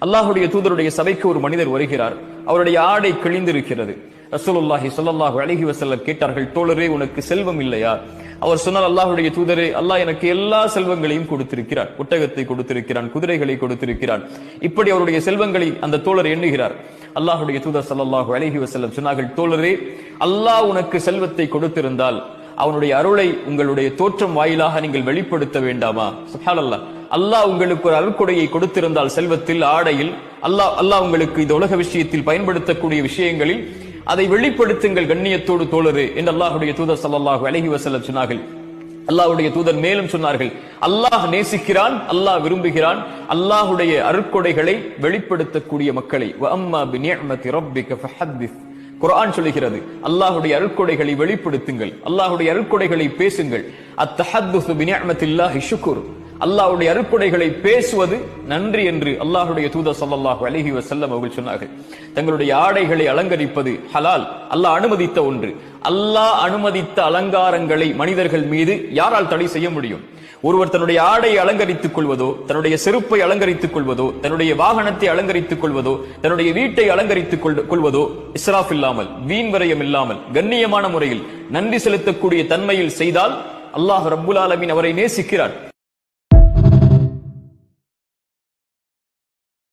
அல்லாஹ்வுடைய தூதருடைய சபைக்கு ஒரு மனிதர் வருகிறார். அவருடைய ஆடை கிழிந்திருக்கிறது. ரசூலுல்லாஹி ஸல்லல்லாஹு அலைஹி வஸல்லம் கேட்டார்கள், தோழரே உனக்கு செல்வம் இல்லையா? அவர் சொன்னார், அல்லாஹ்வுடைய தூதரே, அல்லாஹ் எனக்கு எல்லா செல்வங்களையும் கொடுத்திருக்கிறான். ஒட்டகத்தை கொடுத்திருக்கிறான், குதிரைகளை கொடுத்திருக்கிறான். இப்படி அவருடைய செல்வங்களை அந்த தோழர் எண்ணுகிறார். அல்லாஹ்வுடைய தூதர் ஸல்லல்லாஹு அலைஹி வஸல்லம் சொன்னார்கள், தோழரே, அல்லாஹ் உனக்கு செல்வத்தை கொடுத்திருந்தால் அவனுடைய அருளை உங்களுடைய தோற்றம் வாயிலாக நீங்கள் வெளிப்படுத்த வேண்டாமா? சுப்ஹானல்லாஹ். அல்லாஹ் உங்களுக்கு ஒரு அருள்கொடையை கொடுத்திருந்தால் செல்வத்தில், ஆடையில், அல்லாஹ் உங்களுக்கு இந்த உலக விஷயத்தில் பயன்படுத்தக்கூடிய விஷயங்களில் அதை வெளிப்படுத்துங்கள் கண்ணியத்தோடு தோழரே என்று அல்லாஹ்வுடைய தூதர் ஸல்லல்லாஹு அலைஹி வஸல்லம் சொன்னார்கள். அல்லாஹ்வுடைய தூதர் மேலும் சொன்னார்கள், அல்லாஹ் நேசிக்கிறான், அல்லாஹ் விரும்புகிறான் அல்லாஹ்வுடைய அருட்கொடைகளை வெளிப்படுத்தக்கூடிய மக்களை. வ அம்மா பிநிஅமதி ரப்பிக ஃபஹத்திஸ். குர்ஆன் சொல்கிறது, அல்லாஹ்வுடைய அருட்கொடைகளை வெளிப்படுத்துங்கள், அல்லாஹ்வுடைய அருட்கொடைகளை பேசுங்கள். அத்தஹத்துஸு பிநிஅமத்தில்லாஹி ஷுக்ர். அல்லாஹ்வுடைய அருட்கொடைகளை பேசுவது நன்றி என்று அல்லாஹ்வுடைய தூதர் ஸல்லல்லாஹு அலைஹி வஸல்லம் அவர்கள் சொன்னார்கள். தங்களுடைய ஆடைகளை அலங்கரிப்பது ஹலால், அல்லாஹ் அனுமதித்த ஒன்று. அல்லாஹ் அனுமதித்த அலங்காரங்களை மனிதர்கள் மீது யாரால் தடை செய்ய முடியும்? ஒருவர் தன்னுடைய ஆடையை அலங்கரித்துக் கொள்வதோ, தன்னுடைய செருப்பை அலங்கரித்துக் கொள்வதோ, தன்னுடைய வாகனத்தை அலங்கரித்துக் கொள்வதோ, தன்னுடைய வீட்டை அலங்கரித்துக் கொள்வதோ இஸ்ராஃப் இல்லாமல், வீண் விரயம் இல்லாமல், கண்ணியமான முறையில் நன்றி செலுத்தக்கூடிய தன்மையில் செய்தால் அல்லாஹ் ரப்புல் ஆலமீன் அவரை நேசிக்கிறார்.